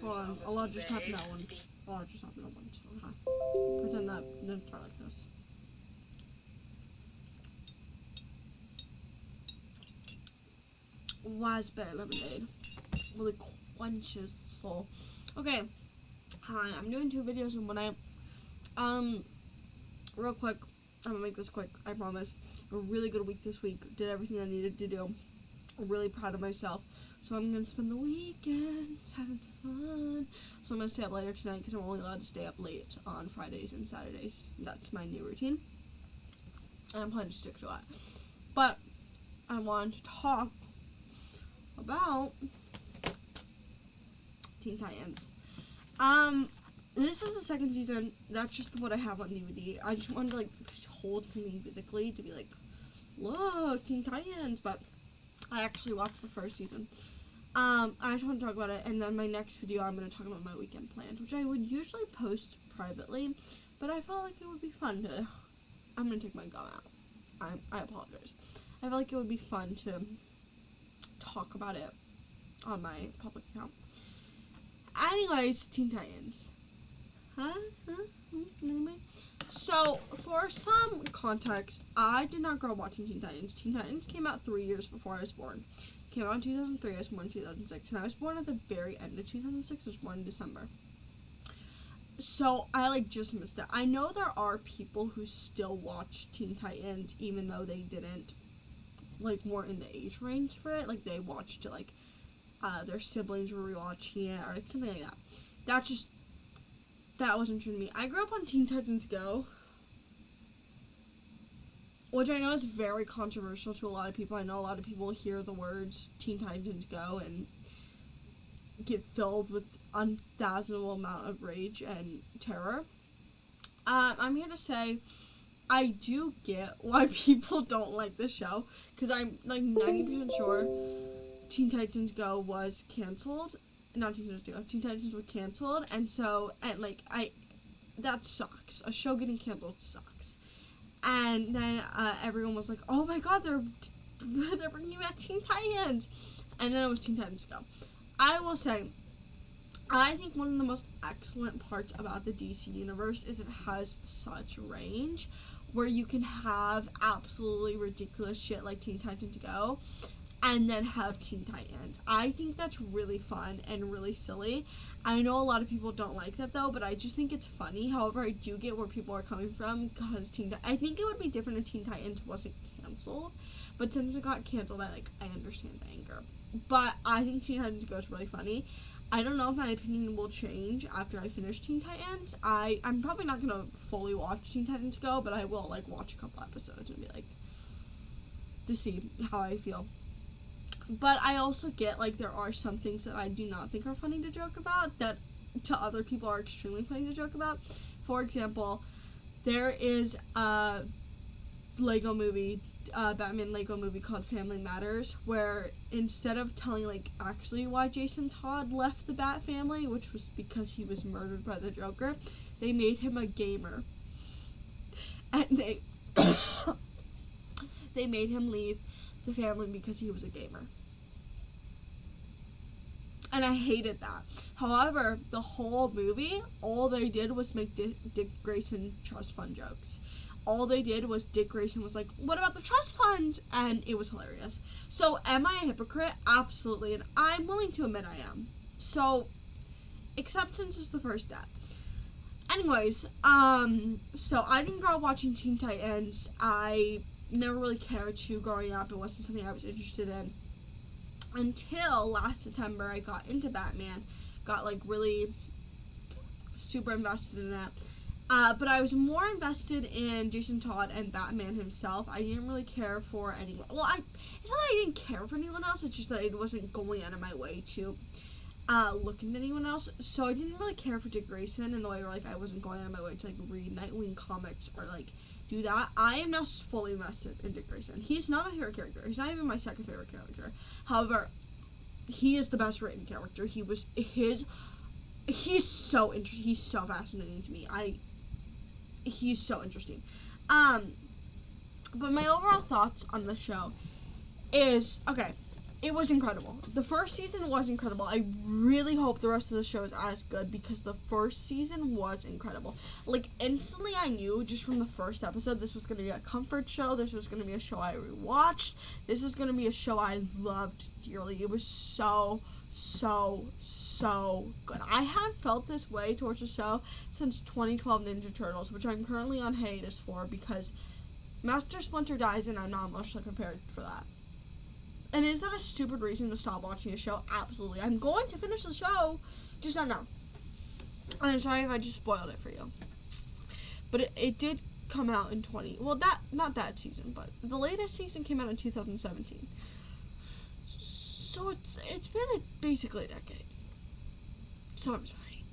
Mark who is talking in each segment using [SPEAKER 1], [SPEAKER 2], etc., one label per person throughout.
[SPEAKER 1] Hold on, a lot just happened at once. A lot just happened at once. Okay. Pretend that didn't start like this. Raspberry lemonade really quenches the soul. Okay, hi, I'm doing 2 videos in one night. Real quick, I'm gonna make this quick, I promise. A really good week this week. Did everything I needed to do. I'm really proud of myself. So I'm gonna spend the weekend having fun. So I'm gonna stay up later tonight because I'm only allowed to stay up late on Fridays and Saturdays. That's my new routine. And I'm planning to stick to that. But I wanted to talk about Teen Titans. This is the 2nd season. That's just what I have on DVD. I just wanted to like hold something physically to be like, look, Teen Titans. But I actually watched the 1st season. I just want to talk about it, and then my next video I'm going to talk about my weekend plans, which I would usually post privately, but I felt like it would be fun to, I'm going to take my gum out. I apologize. I felt like it would be fun to talk about it on my public account. Anyways, Teen Titans. Anyway. So, for some context, I did not grow up watching Teen Titans. Teen Titans came out 3 years before I was born. It came out in 2003, I was born in 2006, and I was born at the very end of 2006, I was born in December. So, I, just missed it. I know there are people who still watch Teen Titans, even though they didn't, weren't in the age range for it. They watched it, their siblings were rewatching it, or, something like that. That wasn't true to me. I grew up on Teen Titans Go, which I know is very controversial to a lot of people. I know a lot of people hear the words Teen Titans Go and get filled with unfathomable amount of rage and terror. I'm here to say I do get why people don't like this show, because I'm 90% sure Teen Titans Go was canceled. Not Teen Titans Go. Teen Titans were canceled, and that sucks. A show getting canceled sucks. And then everyone was like, "Oh my God, they're bringing back Teen Titans," and then it was Teen Titans Go. I will say, I think one of the most excellent parts about the DC universe is it has such range, where you can have absolutely ridiculous shit like Teen Titans Go, and then have Teen Titans. I think that's really fun and really silly. I know a lot of people don't like that though, but I just think it's funny. However, I do get where people are coming from, because I think it would be different if Teen Titans wasn't canceled, but since it got canceled, I understand the anger. But I think Teen Titans Go is really funny. I don't know if my opinion will change after I finish Teen Titans. I'm probably not gonna fully watch Teen Titans Go, but I will watch a couple episodes and be to see how I feel. But I also get, there are some things that I do not think are funny to joke about that to other people are extremely funny to joke about. For example, there is a Lego movie, Batman Lego movie called Family Matters, where instead of telling, actually why Jason Todd left the Bat family, which was because he was murdered by the Joker, they made him a gamer. And they made him leave the family because he was a gamer. And I hated that. However, the whole movie, all they did was make Dick Grayson trust fund jokes. All they did was Dick Grayson was like, "What about the trust fund?" And it was hilarious. So, am I a hypocrite? Absolutely. And I'm willing to admit I am. So, acceptance is the first step. Anyways, so I didn't grow up watching Teen Titans. I never really cared to growing up. It wasn't something I was interested in until last September. I got into Batman, got really super invested in it, but I was more invested in Jason Todd and Batman himself. I didn't really care for anyone. Well, it's not that I didn't care for anyone else, it's just that I wasn't going out of my way to look into anyone else. So I didn't really care for Dick Grayson in the way where I wasn't going out of my way to read Nightwing comics or do that. I am now fully invested in Dick Grayson. He's not my favorite character. He's not even my second favorite character. However, he is the best written character. He's so interesting. He's so fascinating to me. He's so interesting. But my overall thoughts on the show is, okay, it was incredible. The first season was incredible. I really hope the rest of the show is as good because the first season was incredible. Like, instantly I knew just from the first episode this was going to be a comfort show. This was going to be a show I rewatched. This was going to be a show I loved dearly. It was so good. I haven't felt this way towards the show since 2012 Ninja Turtles, which I'm currently on hiatus for because Master Splinter dies and I'm not emotionally prepared for that. And is that a stupid reason to stop watching a show? Absolutely. I'm going to finish the show, just not now. And I'm sorry if I just spoiled it for you. But it did come out in not that season, but the latest season came out in 2017. So it's been basically a decade. So I'm sorry.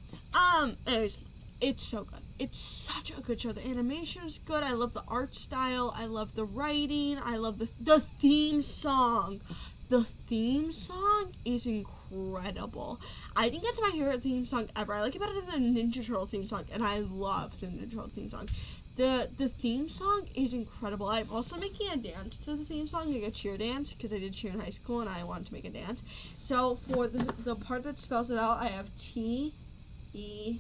[SPEAKER 1] Anyways, it's so good. It's such a good show. The animation is good. I love the art style. I love the writing. I love the theme song. The theme song is incredible. I think it's my favorite theme song ever. I like it better than the Ninja Turtle theme song, and I love the Ninja Turtle theme song. The theme song is incredible. I'm also making a dance to the theme song, like a cheer dance, because I did cheer in high school and I wanted to make a dance. So for the part that spells it out, I have T, E,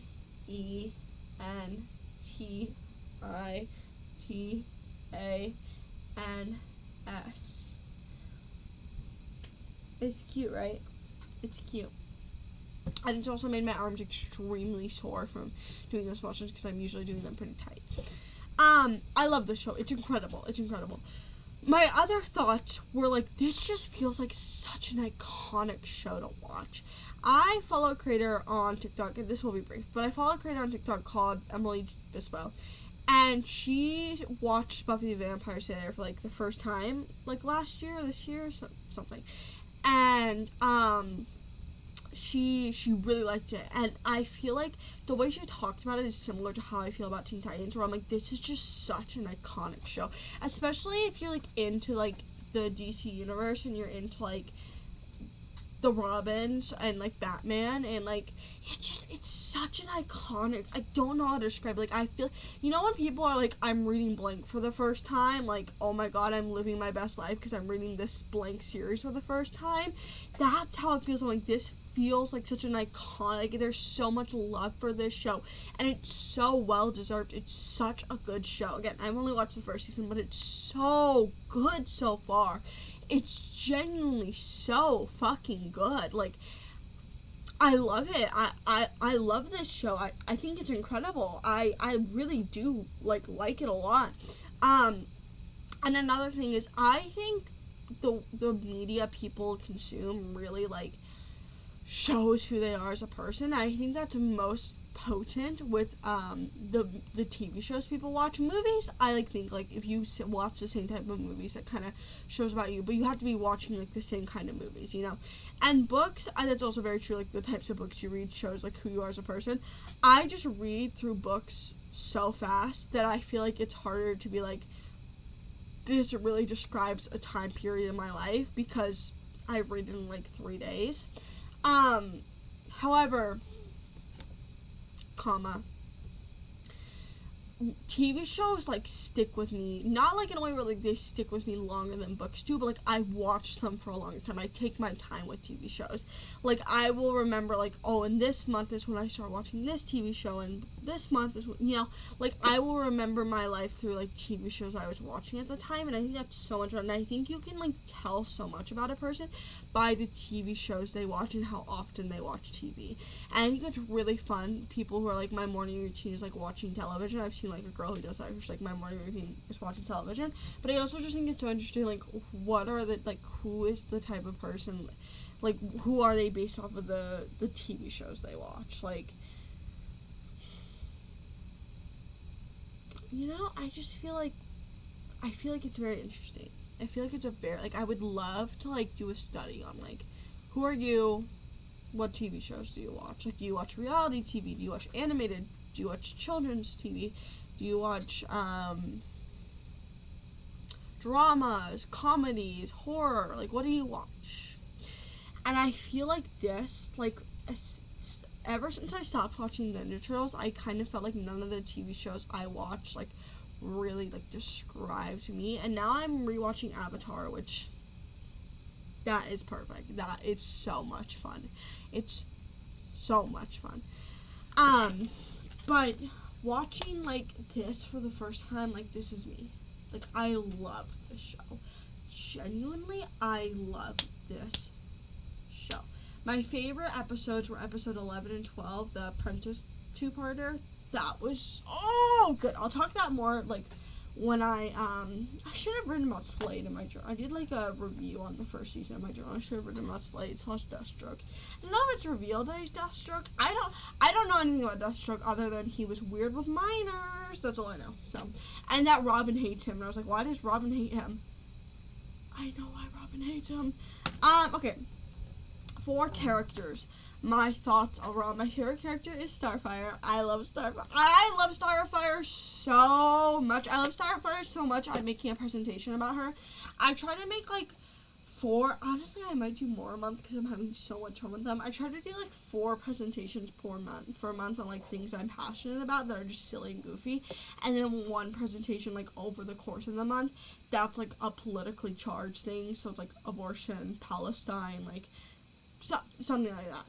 [SPEAKER 1] E, N, T, I, T, A, N, S. It's cute, right? It's cute. And it's also made my arms extremely sore from doing those motions because I'm usually doing them pretty tight. I love this show. It's incredible. It's incredible. My other thoughts were like, this just feels like such an iconic show to watch. I follow a creator on TikTok, and this will be brief, but I follow a creator on TikTok called Emily Bispo, and she watched Buffy the Vampire Slayer for like the first time, like last year, this year, something, and she really liked it, and I feel like the way she talked about it is similar to how I feel about Teen Titans, where I'm like, this is just such an iconic show, especially if you're like into like the DC universe and you're into like the Robins and like Batman, and like it's such an iconic, I don't know how to describe it. Like, I feel, you know, when people are like, I'm reading blank for the first time, like, oh my god, I'm living my best life because I'm reading this blank series for the first time. That's how it feels. I'm like, this feels like such an iconic, there's so much love for this show, and it's so well deserved. It's such a good show. Again, I've only watched the first season, but it's so good so far. It's genuinely so fucking good. Like, I love it. I love this show. I think it's incredible. I really do like it a lot. And another thing is, I think the media people consume really like shows who they are as a person. I think that's most potent with the TV shows people watch. Movies, I like think like if you watch the same type of movies, that kind of shows about you, but you have to be watching like the same kind of movies, you know. And books, that's also very true. Like the types of books you read shows like who you are as a person. I just read through books so fast that I feel like it's harder to be like, this really describes a time period in my life because I read it in like 3 days. However, TV shows like stick with me, not like in a way where like they stick with me longer than books do, but like I watch them for a long time. I take my time with TV shows. Like, I will remember like, oh, and this month is when I start watching this TV show, and this month is when, you know, like I will remember my life through like TV shows I was watching at the time, and I think that's so much fun. And I think you can like tell so much about a person by the TV shows they watch and how often they watch TV. And I think it's really fun. People who are like, my morning routine is like watching television. I've seen like a girl who does that, who's like, my morning routine is watching television. But I also just think it's so interesting, like, what are the, like, who is the type of person, like, who are they based off of the TV shows they watch? Like, you know, I just feel like, it's very interesting. I feel like it's a very, like, I would love to, like, do a study on, like, who are you, what TV shows do you watch? Like, do you watch reality TV? Do you watch animated? Do you watch children's TV? Do you watch, dramas, comedies, horror? Like, what do you watch? And I feel like this, like, ever since I stopped watching Ninja Turtles, I kind of felt like none of the TV shows I watched, like, really, like, described me. And now I'm rewatching Avatar, which That is perfect. That is so much fun. It's so much fun. But watching, like, this for the first time, like, this is me. Like, I love this show. Genuinely, I love this show. My favorite episodes were episode 11 and 12, the Apprentice two-parter. That was so good. I'll talk that more, like, when I should have written about Slade in my journal. I did, like, a review on the first season of my journal. I should have written about Slade / Deathstroke. I don't know if it's revealed that he's Deathstroke. I don't know anything about Deathstroke other than he was weird with minors. That's all I know. So, and that Robin hates him. And I was like, why does Robin hate him? I know why Robin hates him. Okay. 4 characters. My thoughts around my favorite character is Starfire. I love Starfire. I love Starfire so much. I'm making a presentation about her. I try to make, like, 4. Honestly, I might do more a month because I'm having so much fun with them. I try to do, like, 4 presentations per month on, like, things I'm passionate about that are just silly and goofy. And then 1 presentation, like, over the course of the month that's, like, a politically charged thing. So it's, like, abortion, Palestine, like, something like that.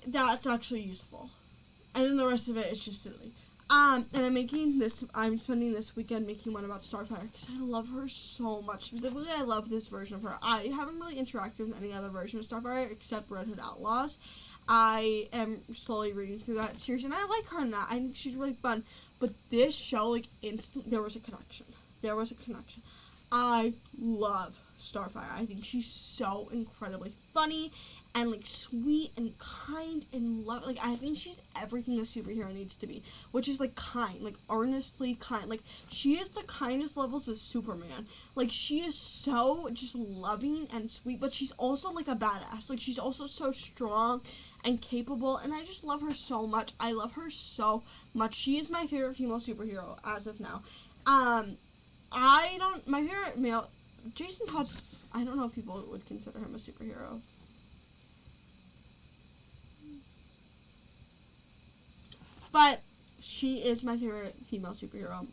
[SPEAKER 1] That's actually useful. And then the rest of it is just silly. And I'm spending this weekend making one about Starfire because I love her so much. Specifically, I love this version of her. I haven't really interacted with any other version of Starfire except Red Hood Outlaws. I am slowly reading through that series, and I like her in that. I think she's really fun. But this show, like, instantly, there was a connection. I love Starfire. I think she's so incredibly funny and, like, sweet and kind and loving. Like, I think she's everything a superhero needs to be, which is, like, kind, like, earnestly kind. Like, she is the kindest levels of Superman. Like, she is so just loving and sweet, but she's also, like, a badass. Like, she's also so strong and capable, and I just love her so much. I love her so much. She is my favorite female superhero as of now. My favorite male, Jason Todd's, I don't know if people would consider him a superhero. But she is my favorite female superhero.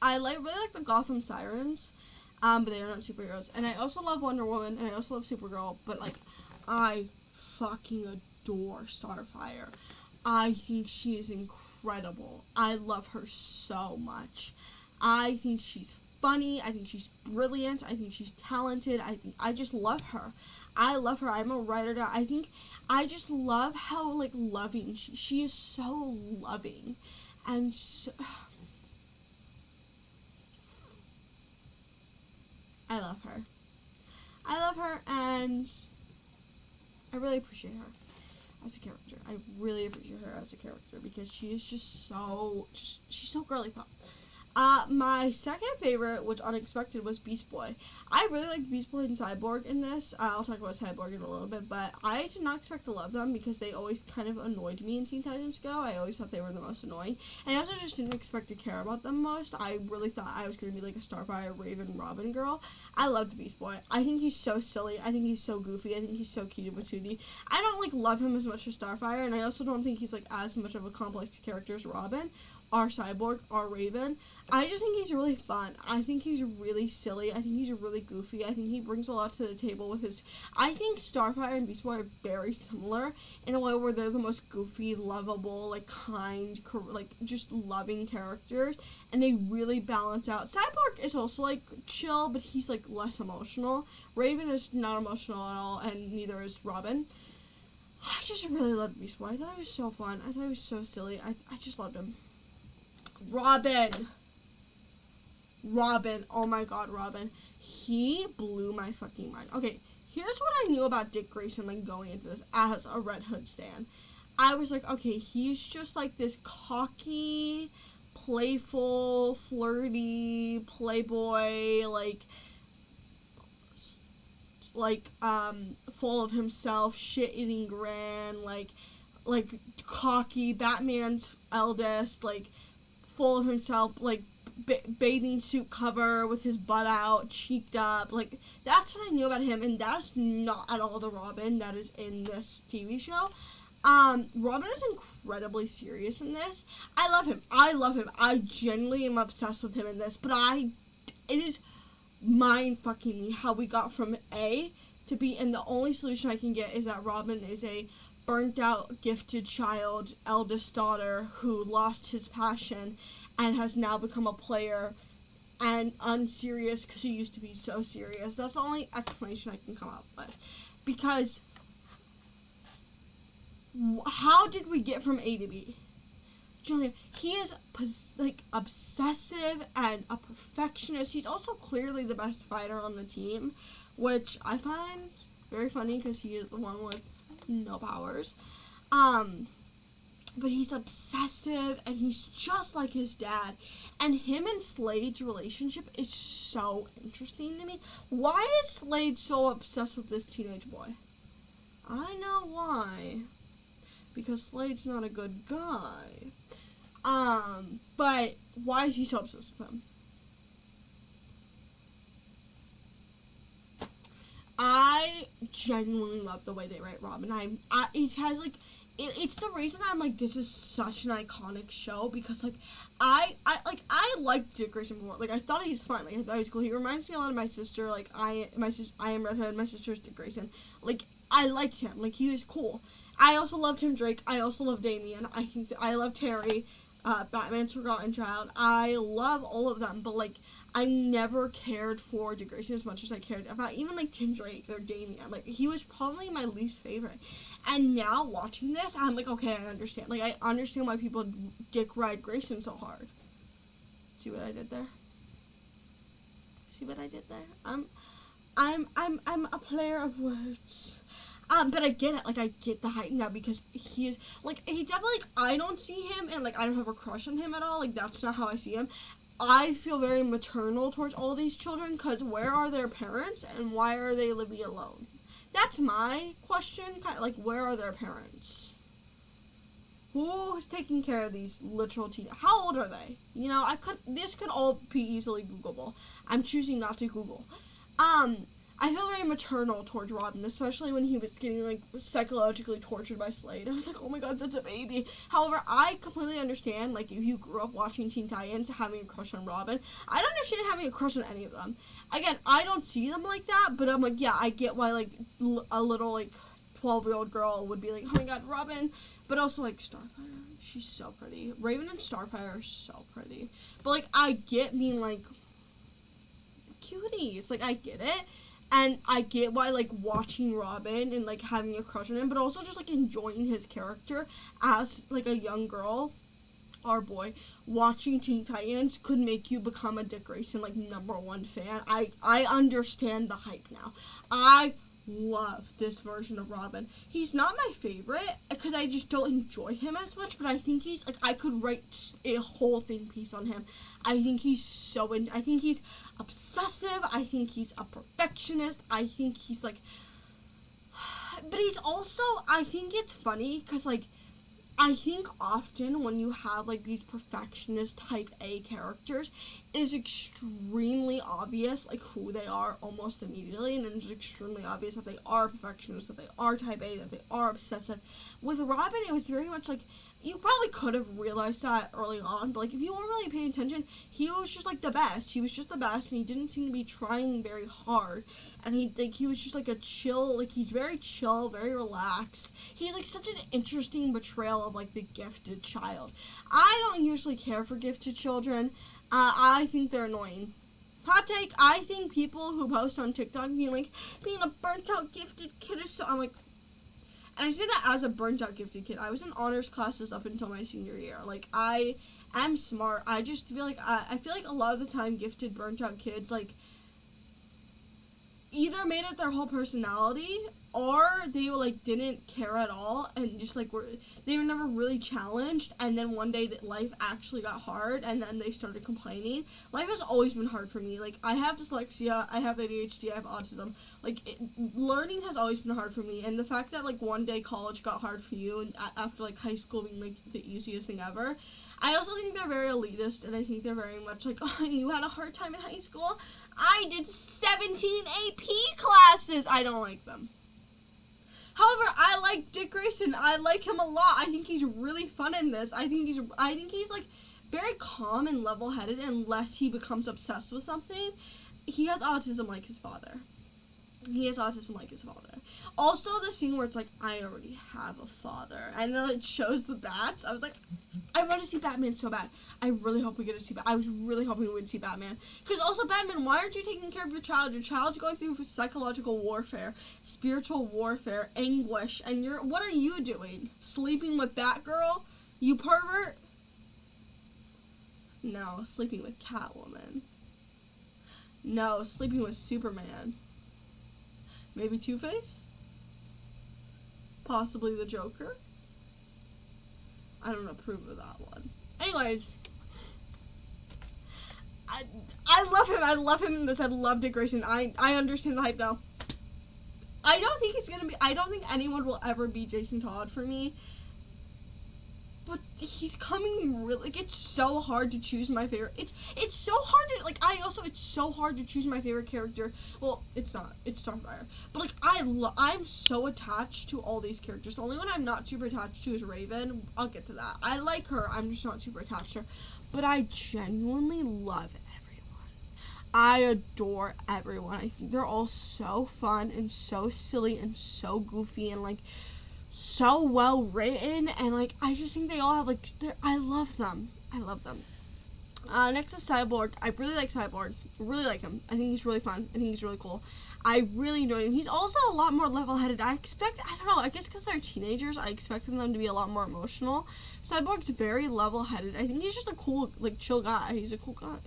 [SPEAKER 1] I really like the Gotham Sirens, but they are not superheroes. And I also love Wonder Woman, and I also love Supergirl, but, like, I fucking adore Starfire. I think she is incredible. I love her so much. I think she's funny. I think she's brilliant. I think she's talented. I just love her. I love her. I'm a writer now. I just love how, like, loving she is. So loving, and so, I love her, and I really appreciate her as a character. I really appreciate her as a character because she is just she's so girly pop. My second favorite, which unexpected, was Beast Boy. I really like Beast Boy and Cyborg in this. I'll talk about Cyborg in a little bit, but I did not expect to love them because they always kind of annoyed me in Teen Titans Go. I always thought they were the most annoying, and I also just didn't expect to care about them most. I really thought I was going to be like a Starfire, Raven, Robin girl. I loved Beast Boy. I think he's so silly. I think he's so goofy. I think he's so cute and patootie. I don't, like, love him as much as Starfire, and I also don't think he's, like, as much of a complex character as Robin, or Cyborg, or Raven. I just think he's really fun. I think he's really silly. I think he's really goofy. I think he brings a lot to the table with his... I think Starfire and Beast Boy are very similar in a way where they're the most goofy, lovable, like, kind, like, just loving characters, and they really balance out. Cyborg is also, like, chill, but he's, like, less emotional. Raven is not emotional at all, and neither is Robin. I just really loved Beast Boy. I thought he was so fun. I thought he was so silly. I just loved him. Robin, oh my god, Robin. He blew my fucking mind. Okay, here's what I knew about Dick Grayson, like, going into this as a Red Hood stan. I was like, okay, he's just, like, this cocky, playful, flirty, playboy, full of himself, shit-eating grin, like, cocky, Batman's eldest, like, full of himself, like, bathing suit cover with his butt out, cheeked up. Like, that's what I knew about him, and that's not at all the Robin that is in this TV show. Robin is incredibly serious in this. I love him. I genuinely am obsessed with him in this, but it is mind fucking me how we got from A to B, and the only solution I can get is that Robin is a burnt out gifted child, eldest daughter who lost his passion and has now become a player and unserious because he used to be so serious. That's the only explanation I can come up with. Because how did we get from A to B? Julian, he is like obsessive and a perfectionist. He's also clearly the best fighter on the team, which I find very funny because he is the one with no powers. But he's obsessive and he's just like his dad. And him and Slade's relationship is so interesting to me. Why is Slade so obsessed with this teenage boy? I know why. Because Slade's not a good guy. But why is he so obsessed with him? I genuinely love the way they write Robin. It has like, it's the reason I'm like, this is such an iconic show, because like, I liked Dick Grayson before. Like, I thought he was fun. Like, I thought he was cool. He reminds me a lot of my sister. Like, I am Red Hood. My sister's Dick Grayson. Like, I liked him. Like, he was cool. I also loved Tim Drake. I also loved Damien. I think that I love Terry, Batman's Forgotten Child. I love all of them, but like, I never cared for Dick Grayson as much as I cared about even like Tim Drake or Damien. Like, he was probably my least favorite. And now watching this, I'm like, okay, I understand. Like, I understand why people dick ride Grayson so hard. See what I did there? See what I did there? I'm a player of words. But I get it. Like, I get the hype now because he is, like, he definitely, like, I don't see him and, like, I don't have a crush on him at all. Like, that's not how I see him. I feel very maternal towards all these children because where are their parents and why are they living alone? That's my question. Kind of like, where are their parents? Who's taking care of these literal teenagers? How old are they? You know, this could all be easily Googleable. I'm choosing not to Google. I feel very maternal towards Robin, especially when he was getting, like, psychologically tortured by Slade. I was like, oh my god, that's a baby. However, I completely understand, like, if you grew up watching Teen Titans, having a crush on Robin. I don't understand having a crush on any of them. Again, I don't see them like that, but I'm like, yeah, I get why, like, a little, like, 12-year-old girl would be like, oh my god, Robin. But also, like, Starfire, she's so pretty. Raven and Starfire are so pretty. But, like, I get being, like, cuties. Like, I get it. And I get why, like, watching Robin and, like, having a crush on him, but also just, like, enjoying his character as, like, a young girl or boy watching Teen Titans could make you become a Dick Grayson, like, #1 fan. I understand the hype now. I love this version of Robin. He's not my favorite because I just don't enjoy him as much, but I think he's, like, I could write a whole think piece on him. I think he's I think he's obsessive. I think he's a perfectionist. I think he's, like, but he's also, I think it's funny because, like, I think often when you have, like, these perfectionist type A characters, it is extremely obvious, like, who they are almost immediately, and it's extremely obvious that they are perfectionists, that they are type A, that they are obsessive. With Robin, it was very much like, you probably could have realized that early on, but, like, if you weren't really paying attention, he was just, like, the best. He was just the best, and he didn't seem to be trying very hard. And he was just, like, a chill, like, he's very chill, very relaxed. He's, like, such an interesting portrayal of, like, the gifted child. I don't usually care for gifted children. I think they're annoying. Hot take, I think people who post on TikTok being, like, being a burnt-out gifted kid is so, I'm like, and I say that as a burnt-out gifted kid. I was in honors classes up until my senior year. Like, I am smart. I just feel like, I feel like a lot of the time gifted, burnt-out kids, like, either made it their whole personality, or they, like, didn't care at all, and just, like, they were never really challenged, and then one day that life actually got hard, and then they started complaining. Life has always been hard for me. Like, I have dyslexia, I have ADHD, I have autism. Like, learning has always been hard for me, and the fact that, like, one day college got hard for you, and after, like, high school being, like, the easiest thing ever, I also think they're very elitist, and I think they're very much like, oh, you had a hard time in high school? I did 17 AP classes! I don't like them. However, I like Dick Grayson. I like him a lot. I think he's really fun in this. I think he's like very calm and level-headed unless he becomes obsessed with something. he has autism like his father. He has autism like his father. Also, the scene where it's like, I already have a father. And then it shows the bats. I was like, I want to see Batman so bad. I really hope we get to see Batman. I was really hoping we would see Batman. Because also, Batman, why aren't you taking care of your child? Your child's going through psychological warfare, spiritual warfare, anguish. And what are you doing? Sleeping with Batgirl? You pervert? No, sleeping with Catwoman. No, sleeping with Superman. Maybe Two-Face? Possibly the Joker? I don't approve of that one. Anyways, I love him. I love him in this. I love Dick Grayson. I understand the hype now. I don't think anyone will ever be Jason Todd for me. But he's coming really, like, it's so hard to choose my favorite. It's so hard to, like, it's so hard to choose my favorite character. Well, it's not. It's Starfire. But, like, I'm so attached to all these characters. The only one I'm not super attached to is Raven. I'll get to that. I like her. I'm just not super attached to her. But I genuinely love everyone. I adore everyone. I think they're all so fun and so silly and so goofy and, like, so well written, and like I just think they all have like I love them. Next is Cyborg. I really like Cyborg. Really like him. I think he's really fun. I think he's really cool. I really enjoy him. He's also a lot more level-headed. I don't know, I guess because they're teenagers, I expected them to be a lot more emotional. Cyborg's very level-headed. I think he's just a cool, like, chill guy. He's a cool guy.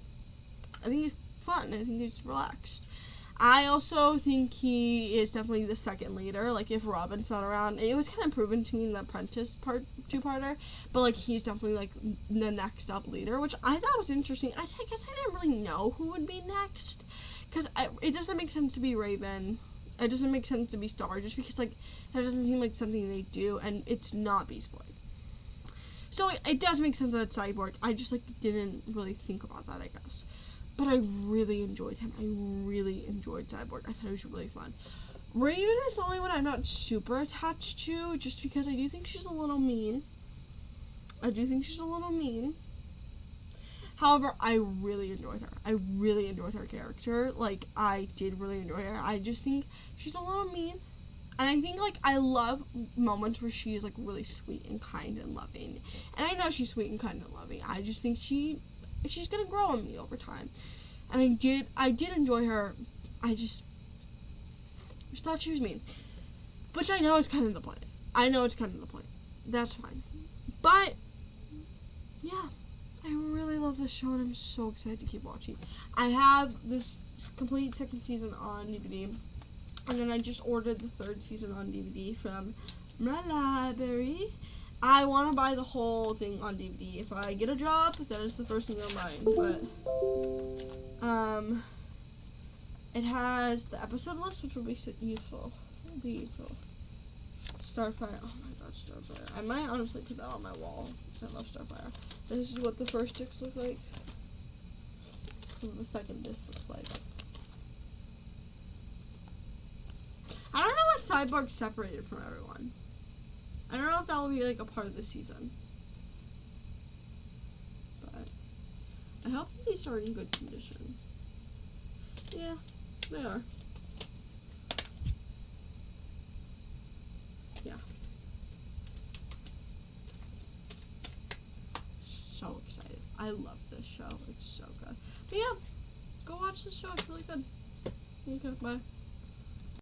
[SPEAKER 1] I think he's fun. I think he's relaxed. I also think he is definitely the second leader. Like, if Robin's not around, it was kind of proven to me in the Apprentice two-parter, but, like, he's definitely, like, the next up leader, which I thought was interesting. I guess I didn't really know who would be next, because it doesn't make sense to be Raven. It doesn't make sense to be Star, just because, like, that doesn't seem like something they do, and it's not Beast Boy. So, it does make sense that it's Cyborg. I just, like, didn't really think about that, I guess. But I really enjoyed him. I really enjoyed Cyborg. I thought it was really fun. Raven is the only one I'm not super attached to, just because I do think she's a little mean. However, I really enjoyed her. I really enjoyed her character. Like, I did really enjoy her. I just think she's a little mean. And I think, like, I love moments where she is, like, really sweet and kind and loving. And I know she's sweet and kind and loving. I just think she's gonna grow on me over time. And I did enjoy her. I just thought she was mean. Which I know is kind of the point. That's fine. But, yeah. I really love this show and I'm so excited to keep watching. I have this complete second season on DVD. And then I just ordered the third season on DVD from my library. I want to buy the whole thing on DVD. If I get a job, that is the first thing I'm buying. But, it has the episode list, which will be useful. Starfire. Oh my god, Starfire. I might honestly put that on my wall. I love Starfire. This is what the first disc look like. What the second disc looks like. I don't know why Cyborg's separated from everyone. I don't know if that will be, like, a part of the season. But I hope these are in good condition. Yeah, they are. Yeah. So excited. I love this show. It's so good. But yeah, go watch this show. It's really good. Okay, bye.